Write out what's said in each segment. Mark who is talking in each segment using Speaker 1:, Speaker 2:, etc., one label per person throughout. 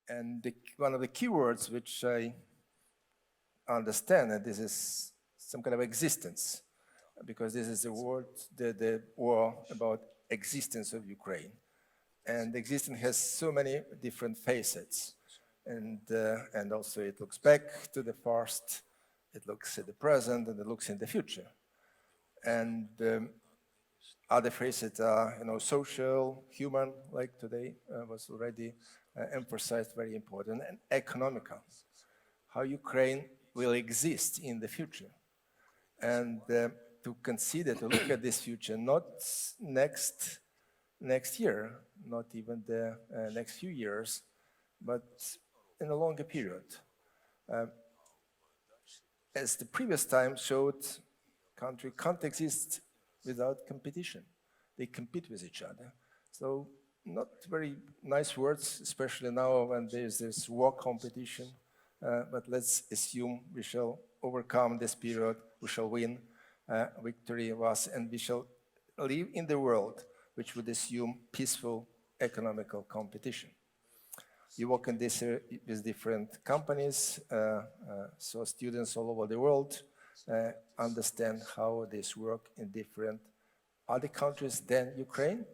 Speaker 1: And one of the keywords which I understand that this is some kind of existence, because this is the war about existence of Ukraine. And existence has so many different facets. And also it looks back to the past, it looks at the present, and it looks in the future. And other facets are, social, human, like today was already emphasized, very important, and economical. How Ukraine will exist in the future. And to consider, to look at this future, not next year, not even the next few years, but in a longer period. As the previous time showed, country can't exist without competition. They compete with each other. So not very nice words, especially now when there's this war competition, but let's assume we shall overcome this period, we shall win, victory of us, and we shall live in the world which would assume peaceful economical competition. You work in this with different companies, so students all over the world understand how this work in different other countries than Ukraine.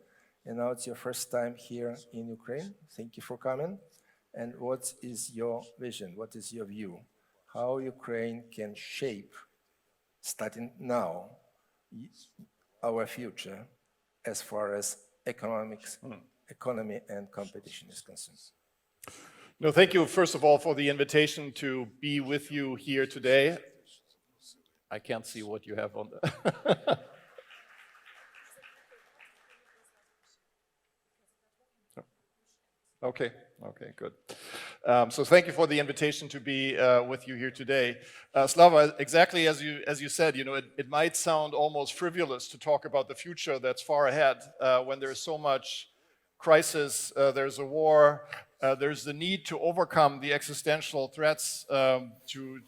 Speaker 1: And now it's your first time here in Ukraine. Thank you for coming. And what is your vision? What is your view? How Ukraine can shape, starting now, our future as far as economy and competition is concerned?
Speaker 2: No, thank you, first of all, for the invitation to be with you here today. I can't see what you have on the... Okay, good. So thank you for the invitation to be with you here today. Slava, exactly as you said, it might sound almost frivolous to talk about the future that's far ahead when there's so much crisis, there's a war, there's the need to overcome the existential threats to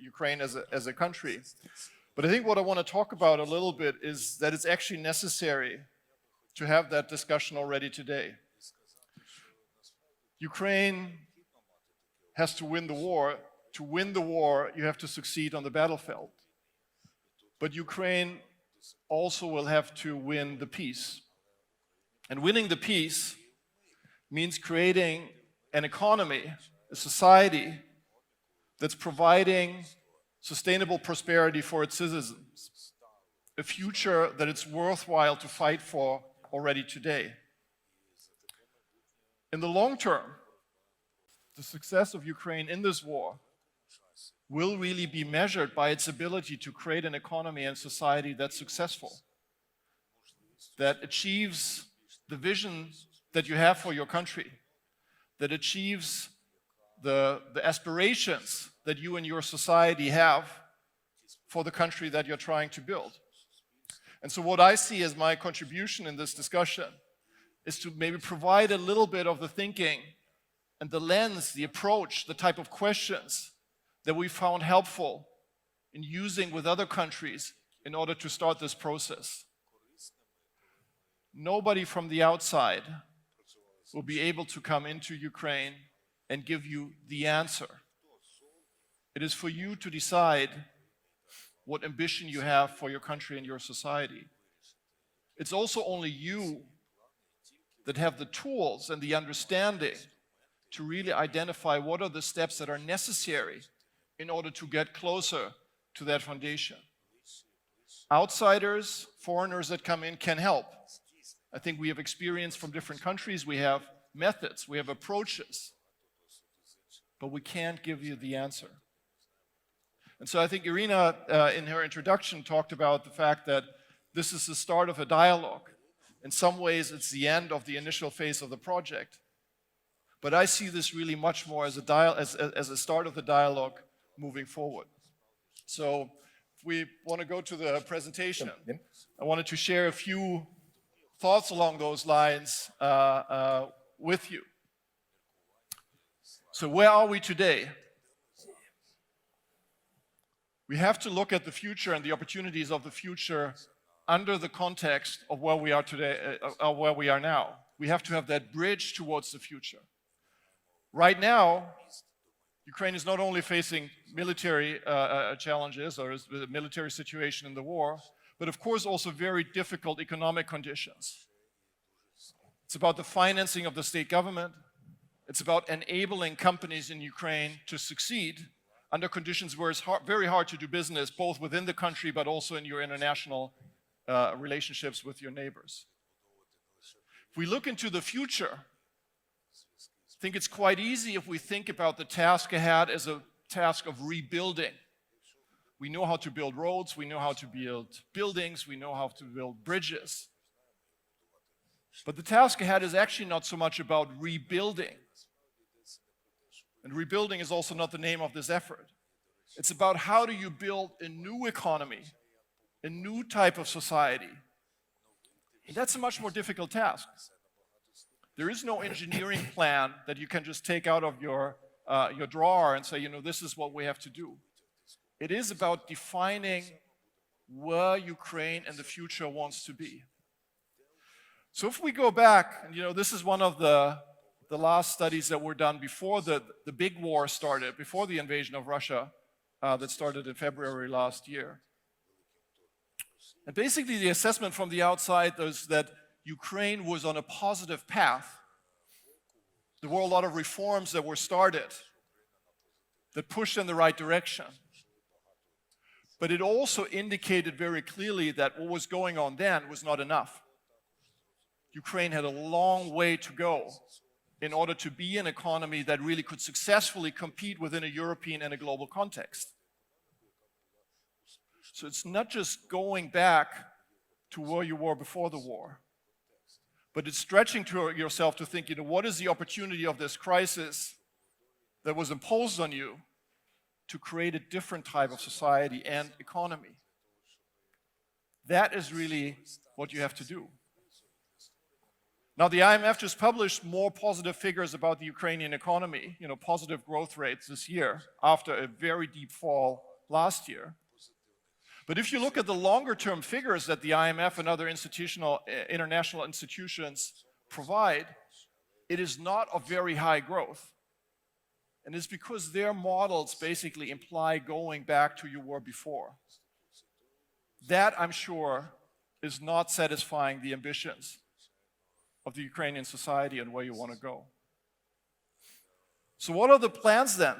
Speaker 2: Ukraine as a country. But I think what I want to talk about a little bit is that it's actually necessary to have that discussion already today. Ukraine has to win the war. To win the war, you have to succeed on the battlefield. But Ukraine also will have to win the peace. And winning the peace means creating an economy, a society that's providing sustainable prosperity for its citizens, a future that it's worthwhile to fight for already today. In the long term, the success of Ukraine in this war will really be measured by its ability to create an economy and society that's successful, that achieves the vision that you have for your country, that achieves the aspirations that you and your society have for the country that you're trying to build. And so what I see as my contribution in this discussion is to maybe provide a little bit of the thinking and the lens, the approach, the type of questions that we found helpful in using with other countries in order to start this process. Nobody from the outside will be able to come into Ukraine and give you the answer. It is for you to decide what ambition you have for your country and your society. It's also only you that have the tools and the understanding to really identify what are the steps that are necessary in order to get closer to that foundation. Outsiders, foreigners that come in can help. I think we have experience from different countries, we have methods, we have approaches, but we can't give you the answer. And so I think Irina, in her introduction, talked about the fact that this is the start of a dialogue. In some ways, it's the end of the initial phase of the project. But I see this really much more as a start of the dialogue moving forward. So if we want to go to the presentation, I wanted to share a few thoughts along those lines with you. So where are we today? We have to look at the future and the opportunities of the future under the context of where we are today, where we are now. We have to have that bridge towards the future. Right now, Ukraine is not only facing military challenges or the military situation in the war, but of course also very difficult economic conditions. It's about the financing of the state government. It's about enabling companies in Ukraine to succeed under conditions where it's very hard to do business, both within the country but also in your international relationships with your neighbors. If we look into the future, I think it's quite easy if we think about the task ahead as a task of rebuilding. We know how to build roads, we know how to build buildings, we know how to build bridges. But the task ahead is actually not so much about rebuilding. And rebuilding is also not the name of this effort. It's about how do you build a new economy, a new type of society. And that's a much more difficult task. There is no engineering plan that you can just take out of your drawer and say, you know, this is what we have to do. It is about defining where Ukraine in the future wants to be. So if we go back, and you know, this is one of the last studies that were done before the big war started, before the invasion of Russia that started in February last year. And basically the assessment from the outside was that Ukraine was on a positive path. There were a lot of reforms that were started that pushed in the right direction. But it also indicated very clearly that what was going on then was not enough. Ukraine had a long way to go in order to be an economy that really could successfully compete within a European and a global context. So it's not just going back to where you were before the war, but it's stretching to yourself to think, you know, what is the opportunity of this crisis that was imposed on you to create a different type of society and economy? That is really what you have to do. Now, the IMF just published more positive figures about the Ukrainian economy, you know, positive growth rates this year after a very deep fall last year. But if you look at the longer-term figures that the IMF and other international institutions provide, it is not of very high growth. And it's because their models basically imply going back to you were before. That, I'm sure, is not satisfying the ambitions of the Ukrainian society and where you want to go. So what are the plans then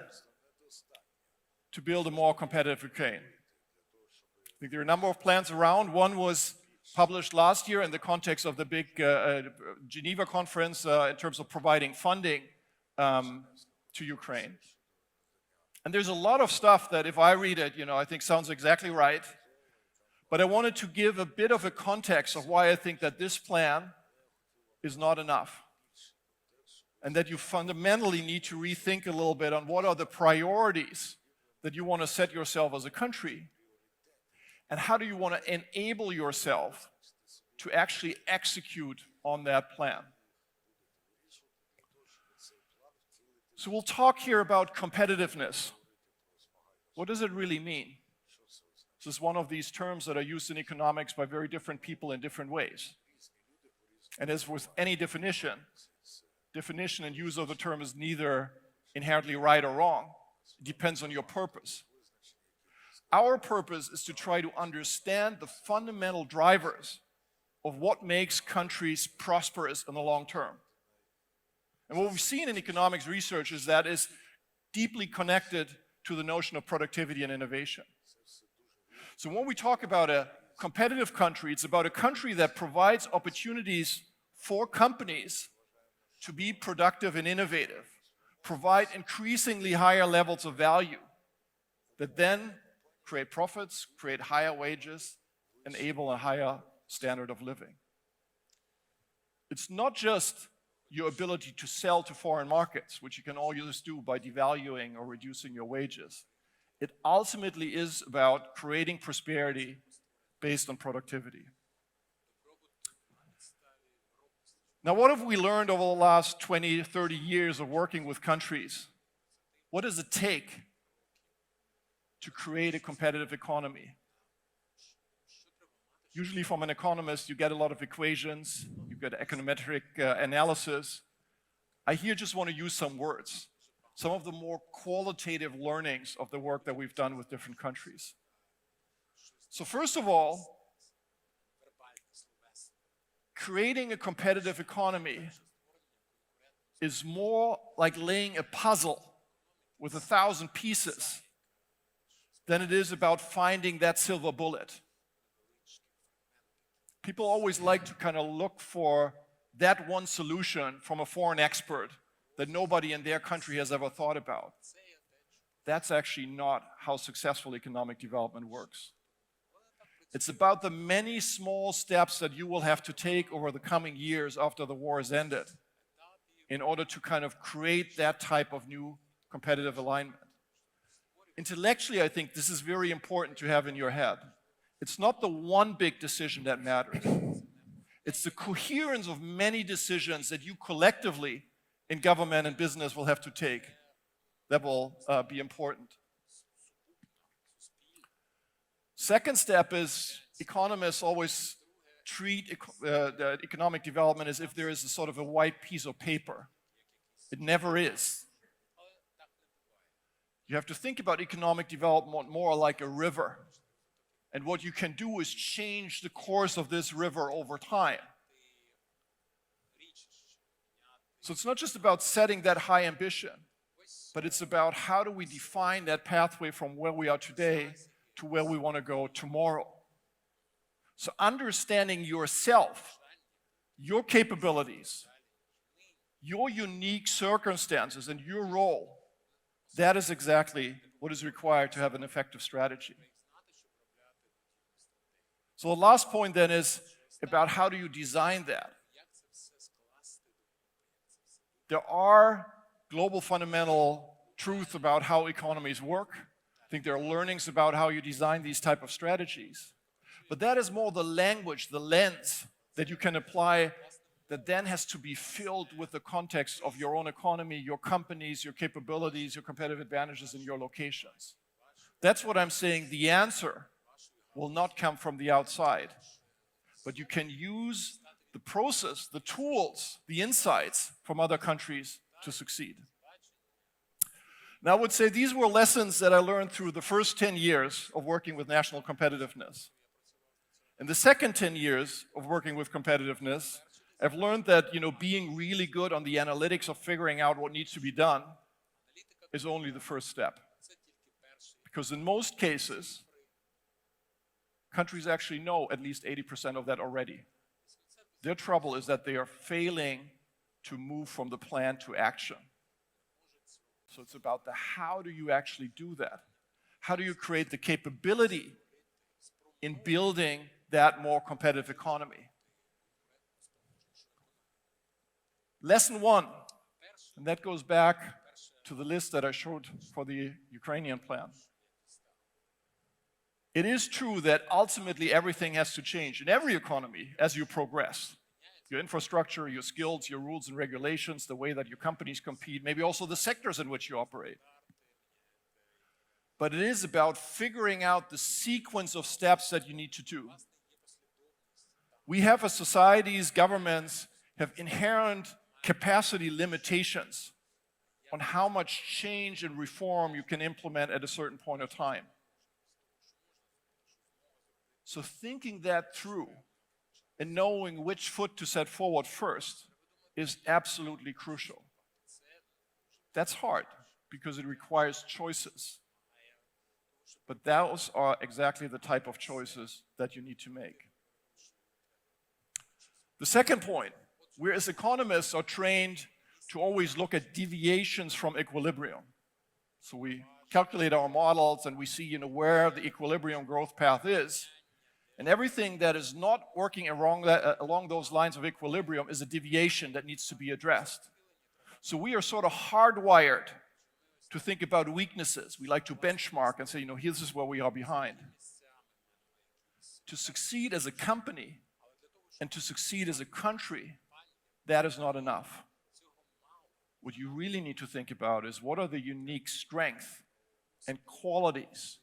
Speaker 2: to build a more competitive Ukraine? I think there are a number of plans around. One was published last year in the context of the big Geneva conference in terms of providing funding to Ukraine. And there's a lot of stuff that if I read it, you know, I think sounds exactly right. But I wanted to give a bit of a context of why I think that this plan is not enough. And that you fundamentally need to rethink a little bit on what are the priorities that you want to set yourself as a country. And how do you want to enable yourself to actually execute on that plan? So we'll talk here about competitiveness. What does it really mean? This is one of these terms that are used in economics by very different people in different ways. And as with any definition and use of the term is neither inherently right or wrong. It depends on your purpose. Our purpose is to try to understand the fundamental drivers of what makes countries prosperous in the long term. And what we've seen in economics research is that is deeply connected to the notion of productivity and innovation. So when we talk about a competitive country, it's about a country that provides opportunities for companies to be productive and innovative, provide increasingly higher levels of value that then create profits, create higher wages, enable a higher standard of living. It's not just your ability to sell to foreign markets, which you can always do by devaluing or reducing your wages. It ultimately is about creating prosperity based on productivity. Now, what have we learned over the last 20, 30 years of working with countries? What does it take to create a competitive economy? Usually from an economist, you get a lot of equations, you get econometric analysis, I here just want to use some words, some of the more qualitative learnings of the work that we've done with different countries. So first of all, creating a competitive economy is more like laying a puzzle with 1,000 pieces than it is about finding that silver bullet. People always like to kind of look for that one solution from a foreign expert that nobody in their country has ever thought about. That's actually not how successful economic development works. It's about the many small steps that you will have to take over the coming years after the war is ended in order to kind of create that type of new competitive alignment. Intellectually, I think this is very important to have in your head. It's not the one big decision that matters. It's the coherence of many decisions that you collectively in government and business will have to take that will be important. Second step is economists always treat economic development as if there is a sort of a white piece of paper. It never is. You have to think about economic development more like a river. And what you can do is change the course of this river over time. So it's not just about setting that high ambition, but it's about how do we define that pathway from where we are today to where we want to go tomorrow. So understanding yourself, your capabilities, your unique circumstances and your role, that is exactly what is required to have an effective strategy. So the last point then is about how do you design that. There are global fundamental truths about how economies work. I think there are learnings about how you design these type of strategies. But that is more the language, the lens that you can apply that then has to be filled with the context of your own economy, your companies, your capabilities, your competitive advantages, and your locations. That's what I'm saying. The answer will not come from the outside, but you can use the process, the tools, the insights from other countries to succeed. Now, I would say these were lessons that I learned through the first 10 years of working with national competitiveness. In the second 10 years of working with competitiveness, I've learned that, being really good on the analytics of figuring out what needs to be done is only the first step. Because in most cases, countries actually know at least 80% of that already. Their trouble is that they are failing to move from the plan to action. So it's about the how do you actually do that? How do you create the capability in building that more competitive economy? Lesson one, and that goes back to the list that I showed for the Ukrainian plan. It is true that ultimately everything has to change in every economy as you progress. Your infrastructure, your skills, your rules and regulations, the way that your companies compete, maybe also the sectors in which you operate. But it is about figuring out the sequence of steps that you need to do. We have as societies, governments, have inherent capacity limitations on how much change and reform you can implement at a certain point of time. So thinking that through and knowing which foot to set forward first is absolutely crucial. That's hard because it requires choices. But those are exactly the type of choices that you need to make. The second point, we as economists are trained to always look at deviations from equilibrium. So we calculate our models and we see where the equilibrium growth path is. And everything that is not working along those lines of equilibrium is a deviation that needs to be addressed. So we are sort of hardwired to think about weaknesses. We like to benchmark and say, this is where we are behind. To succeed as a company and to succeed as a country, that is not enough. What you really need to think about is what are the unique strengths and qualities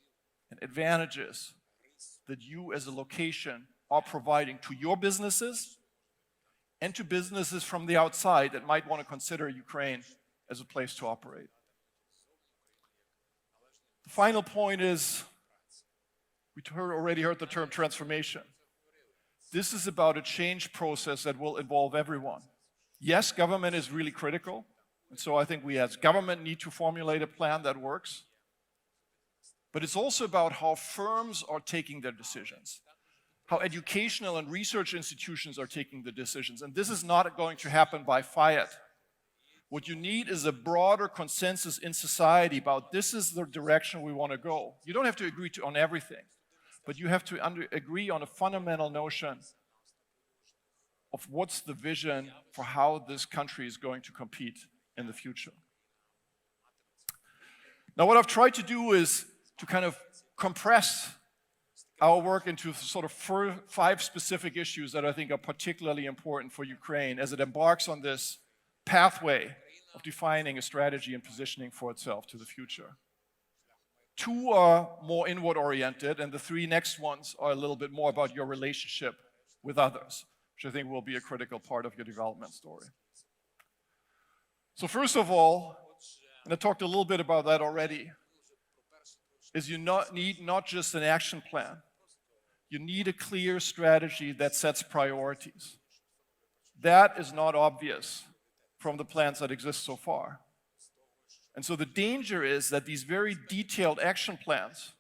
Speaker 2: and advantages that you as a location are providing to your businesses and to businesses from the outside that might want to consider Ukraine as a place to operate. The final point is, we already heard the term transformation. This is about a change process that will involve everyone. Yes, government is really critical, and so I think we as government need to formulate a plan that works. But it's also about how firms are taking their decisions, how educational and research institutions are taking the decisions. And this is not going to happen by fiat. What you need is a broader consensus in society about this is the direction we want to go. You don't have to agree on everything, but you have to agree on a fundamental notion of what's the vision for how this country is going to compete in the future. Now, what I've tried to do is to kind of compress our work into sort of 5 specific issues that I think are particularly important for Ukraine as it embarks on this pathway of defining a strategy and positioning for itself to the future. 2 are more inward-oriented, and the 3 next ones are a little bit more about your relationship with others, which I think will be a critical part of your development story. So first of all, and I talked a little bit about that already, is you need not just an action plan. You need a clear strategy that sets priorities. That is not obvious from the plans that exist so far. And so the danger is that these very detailed action plans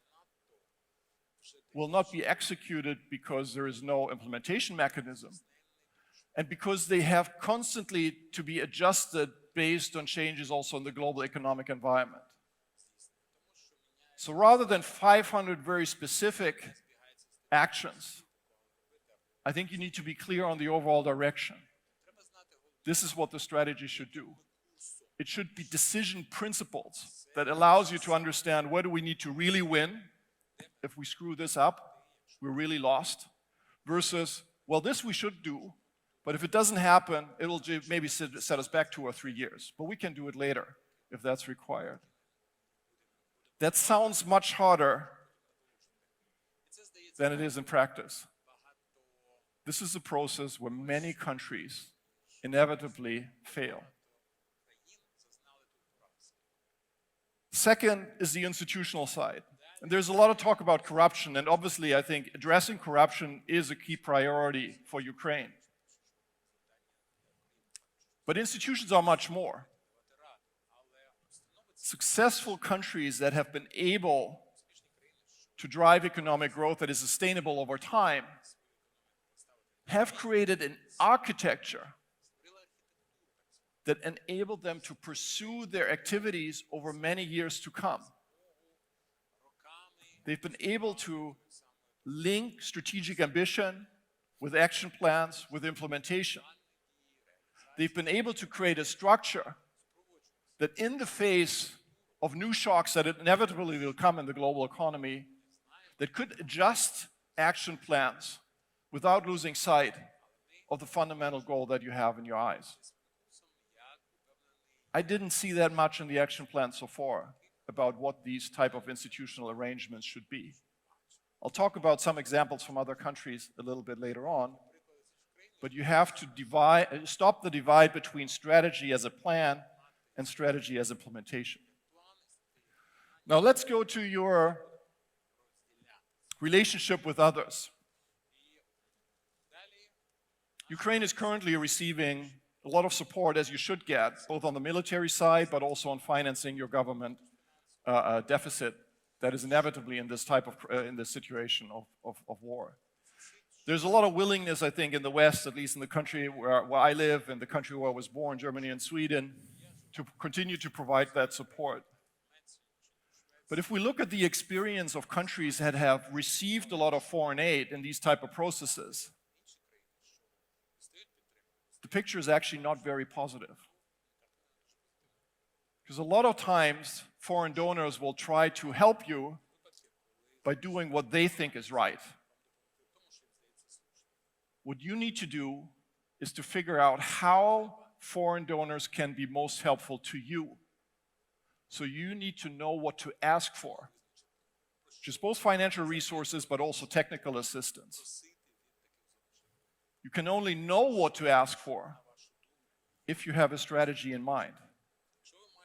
Speaker 2: will not be executed because there is no implementation mechanism and because they have constantly to be adjusted based on changes also in the global economic environment. So rather than 500 very specific actions, I think you need to be clear on the overall direction. This is what the strategy should do. It should be decision principles that allows you to understand where do we need to really win. If we screw this up, we're really lost. Versus, well, this we should do, but if it doesn't happen, it'll maybe set us back 2 or 3 years. But we can do it later if that's required. That sounds much harder than it is in practice. This is a process where many countries inevitably fail. Second is the institutional side. And there's a lot of talk about corruption, and obviously I think addressing corruption is a key priority for Ukraine. But institutions are much more. Successful countries that have been able to drive economic growth that is sustainable over time have created an architecture that enabled them to pursue their activities over many years to come. They've been able to link strategic ambition with action plans, with implementation. They've been able to create a structure that in the face of new shocks that inevitably will come in the global economy, that could adjust action plans without losing sight of the fundamental goal that you have in your eyes. I didn't see that much in the action plan so far about what these type of institutional arrangements should be. I'll talk about some examples from other countries a little bit later on, but you have to stop the divide between strategy as a plan and strategy as implementation. Now let's go to your relationship with others. Ukraine is currently receiving a lot of support, as you should get, both on the military side, but also on financing your government deficit that is inevitably in this type of in this situation of war. There's a lot of willingness, I think, in the West, at least in the country where I live, in the country where I was born, Germany and Sweden, to continue to provide that support. But if we look at the experience of countries that have received a lot of foreign aid in these type of processes, the picture is actually not very positive. Because a lot of times, foreign donors will try to help you by doing what they think is right. What you need to do is to figure out how foreign donors can be most helpful to you. So you need to know what to ask for, which is both financial resources but also technical assistance. You can only know what to ask for if you have a strategy in mind.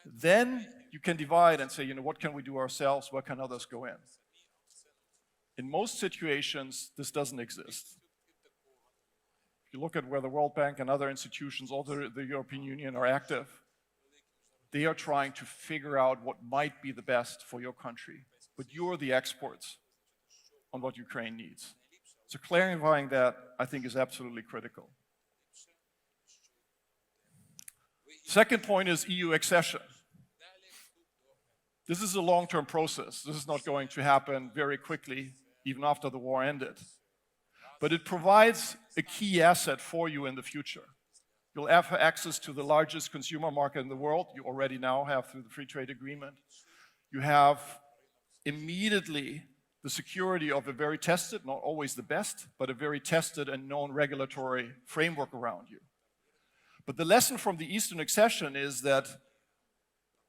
Speaker 2: Then you can divide and say, what can we do ourselves? Where can others go in? In most situations, this doesn't exist. If you look at where the World Bank and other institutions, also the European Union, are active, they are trying to figure out what might be the best for your country. But you're the experts on what Ukraine needs. So clarifying that, I think, is absolutely critical. Second point is EU accession. This is a long-term process. This is not going to happen very quickly, even after the war ended. But it provides a key asset for you in the future. You'll have access to the largest consumer market in the world. You already now have through the free trade agreement. You have immediately the security of a very tested, not always the best, but a very tested and known regulatory framework around you. But the lesson from the Eastern accession is that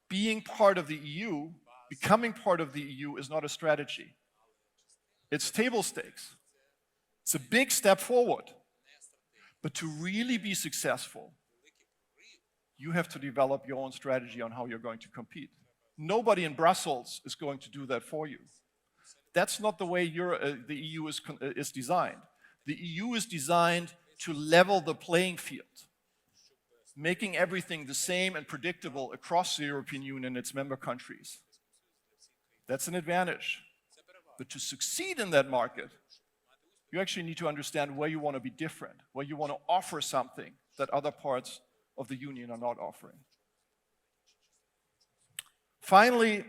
Speaker 2: being part of the EU, becoming part of the EU, is not a strategy. It's table stakes. It's a big step forward. But to really be successful, you have to develop your own strategy on how you're going to compete. Nobody in Brussels is going to do that for you. That's not the way the EU is designed. The EU is designed to level the playing field, making everything the same and predictable across the European Union and its member countries. That's an advantage. But to succeed in that market, you actually need to understand where you want to be different, where you want to offer something that other parts of the Union are not offering. Finally,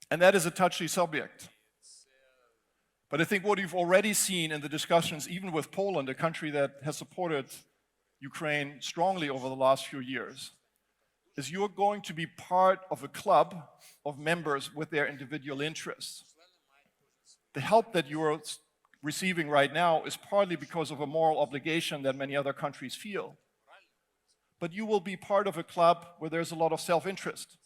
Speaker 2: and that is a touchy subject, but I think what you've already seen in the discussions, even with Poland, a country that has supported Ukraine strongly over the last few years, is you're going to be part of a club of members with their individual interests. The help that you're receiving right now is partly because of a moral obligation that many other countries feel. But you will be part of a club where there's a lot of self-interest.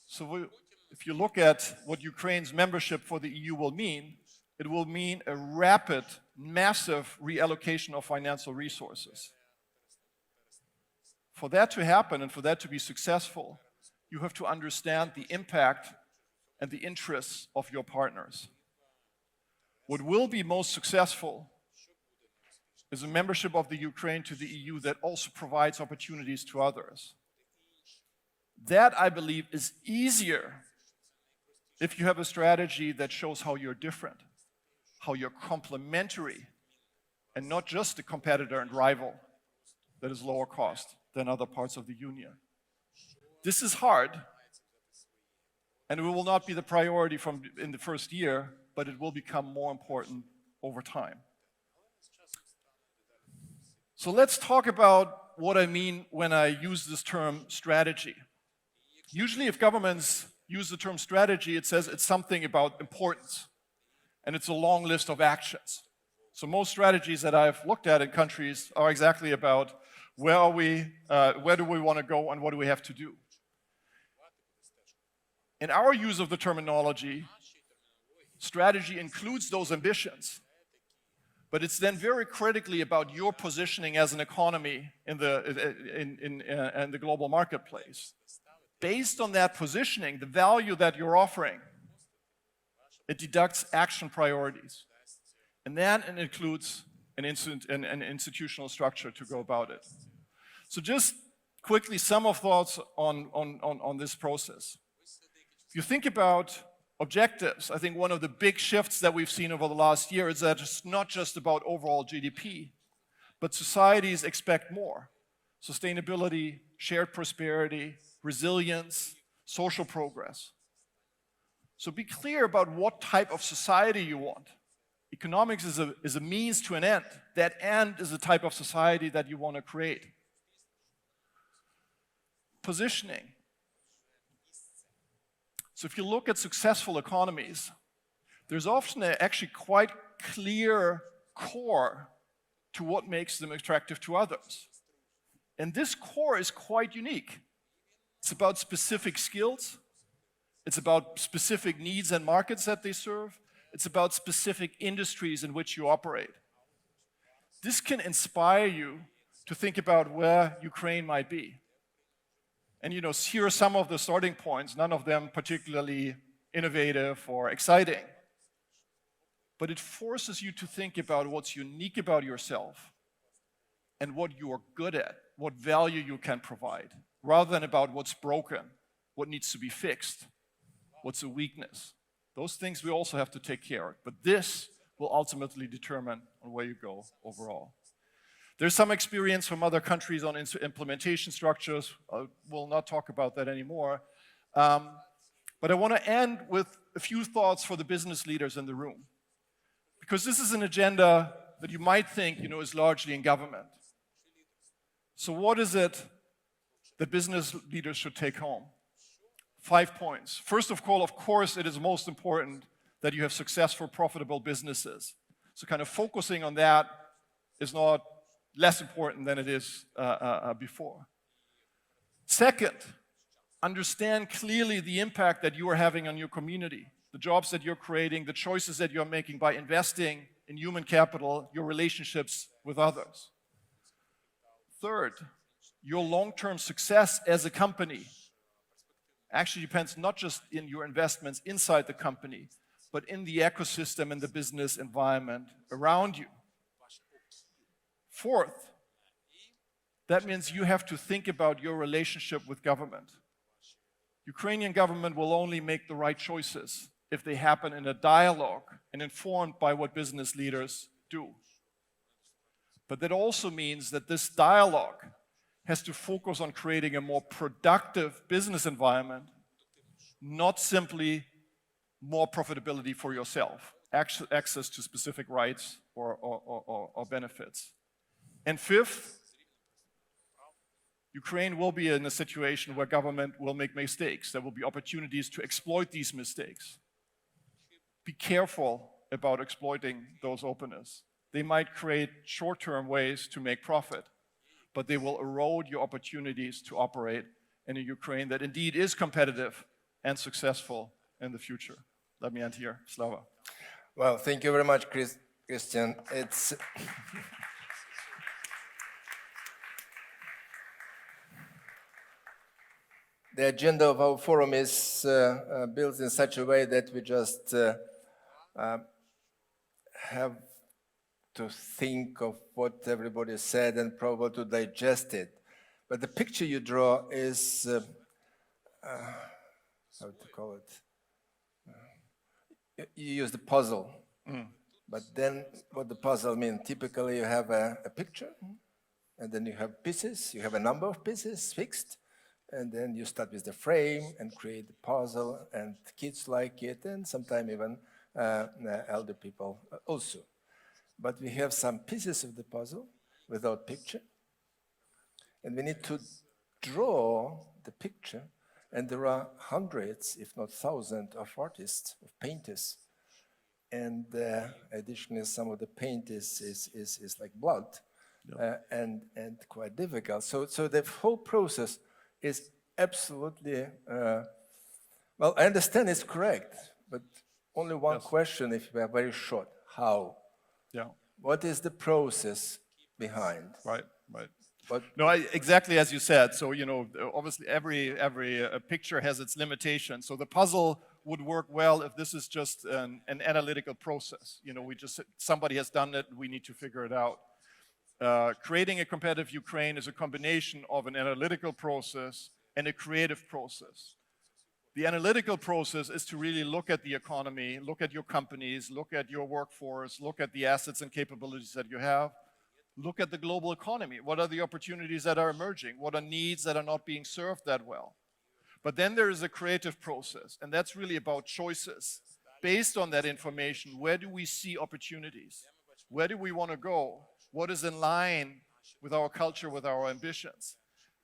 Speaker 2: So if you look at what Ukraine's membership for the EU will mean, it will mean a rapid, massive reallocation of financial resources. For that to happen and for that to be successful, you have to understand the impact and the interests of your partners. What will be most successful is a membership of the Ukraine to the EU that also provides opportunities to others. That, I believe, is easier if you have a strategy that shows how you're different, how you're complementary, and not just a competitor and rival that is lower cost than other parts of the Union. This is hard, and it will not be the priority in the first year, but it will become more important over time. So let's talk about what I mean when I use this term strategy. Usually if governments use the term strategy, it says it's something about importance, and it's a long list of actions. So most strategies that I've looked at in countries are exactly about where are we, where do we want to go, and what do we have to do. In our use of the terminology, strategy includes those ambitions, but it's then very critically about your positioning as an economy in the global marketplace. Based on that positioning, the value that you're offering, it deducts action priorities. And then it includes an institutional structure to go about it. So just quickly, some of thoughts on this process. If you think about objectives, I think one of the big shifts that we've seen over the last year is that it's not just about overall GDP, but societies expect more. Sustainability, shared prosperity, resilience, social progress. So be clear about what type of society you want. Economics is a means to an end. That end is the type of society that you want to create. Positioning. So if you look at successful economies, there's often actually quite clear core to what makes them attractive to others. And this core is quite unique. It's about specific skills. It's about specific needs and markets that they serve. It's about specific industries in which you operate. This can inspire you to think about where Ukraine might be. And here are some of the starting points, none of them particularly innovative or exciting. But it forces you to think about what's unique about yourself and what you are good at, what value you can provide, rather than about what's broken, what needs to be fixed, what's a weakness. Those things we also have to take care of. But this will ultimately determine on where you go overall. There's some experience from other countries on implementation structures. I will not talk about that anymore. But I want to end with a few thoughts for the business leaders in the room. Because this is an agenda that you might think is largely in government. So what is it that business leaders should take home? 5 points. First of all, of course, it is most important that you have successful, profitable businesses. So kind of focusing on that is not less important than it is before. Second, understand clearly the impact that you are having on your community, the jobs that you're creating, the choices that you're making by investing in human capital, your relationships with others. Third, your long-term success as a company actually depends not just in your investments inside the company, but in the ecosystem and the business environment around you. Fourth, that means you have to think about your relationship with government. Ukrainian government will only make the right choices if they happen in a dialogue and informed by what business leaders do. But that also means that this dialogue has to focus on creating a more productive business environment, not simply more profitability for yourself, access to specific rights or benefits. And fifth, Ukraine will be in a situation where government will make mistakes. There will be opportunities to exploit these mistakes. Be careful about exploiting those openness. They might create short-term ways to make profit, but they will erode your opportunities to operate in a Ukraine that indeed is competitive and successful in the future. Let me end here. Slava.
Speaker 1: Well, thank you very much, Christian. The agenda of our forum is built in such a way that we just have to think of what everybody said and probably to digest it. But the picture you draw is, how to call it? You use the puzzle. But then what the puzzle means, typically you have a picture, and then you have pieces, you have a number of pieces fixed, and then you start with the frame and create the puzzle, and kids like it, and sometimes even elder people also. But we have some pieces of the puzzle without picture, and we need to draw the picture, and there are hundreds, if not thousands, of artists, of painters, and additionally some of the paint is like blood, and quite difficult. So the whole process is absolutely, well, I understand it's correct, but only one question if we are very short. How?
Speaker 2: Yeah.
Speaker 1: What is the process behind?
Speaker 2: Right.
Speaker 1: But
Speaker 2: no, exactly as you said. So, obviously every picture has its limitations. So the puzzle would work well if this is just an analytical process. Somebody has done it, we need to figure it out. Creating a competitive Ukraine is a combination of an analytical process and a creative process. The analytical process is to really look at the economy, look at your companies, look at your workforce, look at the assets and capabilities that you have, look at the global economy. What are the opportunities that are emerging? What are needs that are not being served that well? But then there is a creative process, and that's really about choices. Based on that information, where do we see opportunities? Where do we want to go? What is in line with our culture, with our ambitions?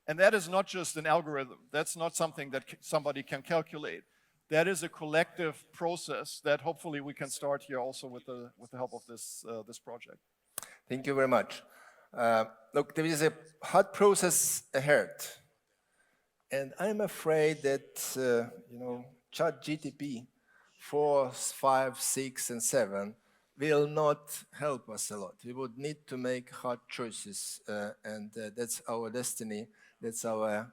Speaker 2: And that is not just an algorithm. That's not something that somebody can calculate. That is a collective process that hopefully we can start here also with the help of this project.
Speaker 1: Thank you very much. Look, there is a hard process ahead. And I'm afraid that, ChatGPT 4, 5, 6, and 7 will not help us a lot. We would need to make hard choices, and that's our destiny. That's our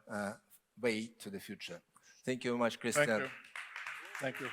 Speaker 1: way to the future. Thank you very much, Christian.
Speaker 2: Thank you. Thank you.